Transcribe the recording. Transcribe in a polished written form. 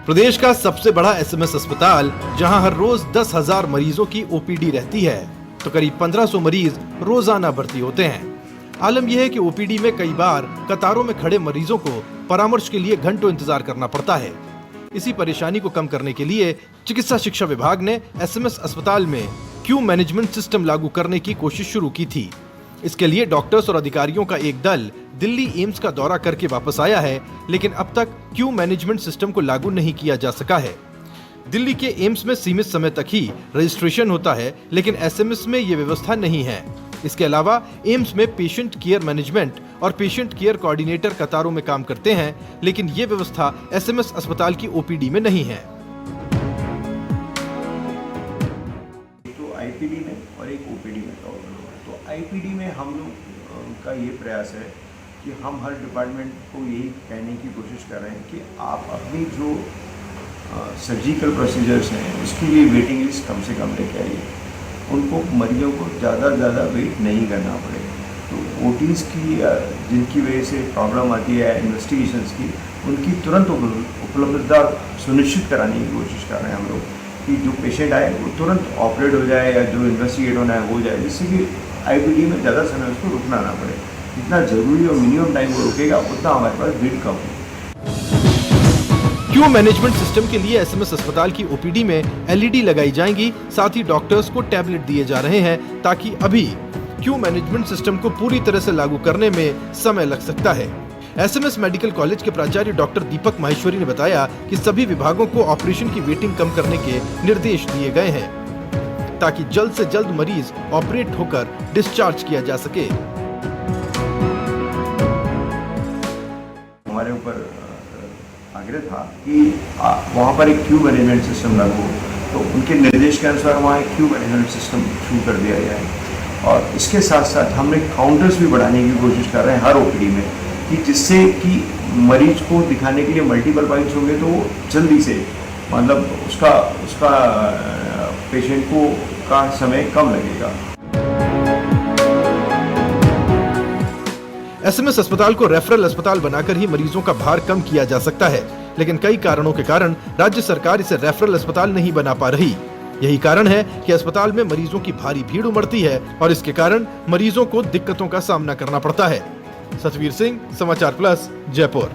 प्रदेश का सबसे बड़ा एसएमएस अस्पताल, जहां हर रोज 10,000 मरीजों की ओपीडी रहती है, तो करीब 1500 मरीज रोजाना भर्ती होते हैं। आलम यह है कि ओपीडी में कई बार कतारों में खड़े मरीजों को परामर्श के लिए घंटों इंतजार करना पड़ता है। इसी परेशानी को कम करने के लिए चिकित्सा शिक्षा विभाग ने एसएमएस अस्पताल में क्यू मैनेजमेंट सिस्टम लागू करने की कोशिश शुरू की थी। इसके लिए डॉक्टर्स और अधिकारियों का एक दल दिल्ली एम्स का दौरा करके वापस आया है, लेकिन अब तक क्यू मैनेजमेंट सिस्टम को लागू नहीं किया जा सका है। दिल्ली के एम्स में सीमित समय तक ही रजिस्ट्रेशन होता है, लेकिन एसएमएस में ये व्यवस्था नहीं है। इसके अलावा एम्स में पेशेंट केयर मैनेजमेंट और पेशेंट केयर कोऑर्डिनेटर कतारों में काम करते हैं, लेकिन ये व्यवस्था एसएमएस अस्पताल की ओपीडी में नहीं है। तो आईपीडी में और एक ओपीडी में तो आईपीडी में हम लोग का ये प्रयास है कि हम हर डिपार्टमेंट को यही कहने की कोशिश कर रहे हैं कि आप अपनी जो सर्जिकल प्रोसीजर्स हैं उसके लिए वेटिंग लिस्ट कम से कम लेके आइए। उनको मरीजों को ज़्यादा से ज़्यादा वेट नहीं करना पड़े। तो ओटीज़ की जिनकी वजह से प्रॉब्लम आती है इन्वेस्टिगेशंस की, उनकी तुरंत उपलब्धता सुनिश्चित कराने की कोशिश कर रहे हैं हम लोग कि जो पेशेंट आए वो तुरंत ऑपरेट हो जाए या जो इन्वेस्टिगेट होना है हो जाए, जिससे कि आईपीडी में ज़्यादा समय उसको रुकना ना पड़े। जितना जरूरी और मिनिमम टाइम वो रुकेगा उतना हमारे पास भीड़ कम है। क्यू मैनेजमेंट सिस्टम के लिए एसएमएस अस्पताल की ओपीडी में एलईडी लगाई जाएंगी। साथ ही डॉक्टर्स को टैबलेट दिए जा रहे हैं, ताकि अभी क्यू मैनेजमेंट सिस्टम को पूरी तरह से लागू करने में समय लग सकता है। एसएमएस मेडिकल कॉलेज के प्राचार्य डॉक्टर दीपक माहेश्वरी ने बताया कि सभी विभागों को ऑपरेशन की वेटिंग कम करने के निर्देश दिए गए हैं, ताकि जल्द से जल्द मरीज ऑपरेट होकर डिस्चार्ज किया जा सके। हमारे ऊपर आग्रह था कि वहाँ पर एक क्यू मैनेजमेंट सिस्टम लागू हो, तो उनके निर्देश के अनुसार वहाँ एक क्यू मैनेजमेंट सिस्टम शुरू कर दिया जाए। और इसके साथ साथ हमने काउंटर्स भी बढ़ाने की कोशिश कर रहे हैं हर ओपीडी में, कि जिससे कि मरीज को दिखाने के लिए मल्टीपल पॉइंट्स होंगे तो जल्दी से मतलब उसका पेशेंट को का समय कम लगेगा। एसएमएस अस्पताल को रेफरल अस्पताल बनाकर ही मरीजों का भार कम किया जा सकता है, लेकिन कई कारणों के कारण राज्य सरकार इसे रेफरल अस्पताल नहीं बना पा रही। यही कारण है कि अस्पताल में मरीजों की भारी भीड़ उमड़ती है और इसके कारण मरीजों को दिक्कतों का सामना करना पड़ता है। सतवीर सिंह, समाचार प्लस, जयपुर।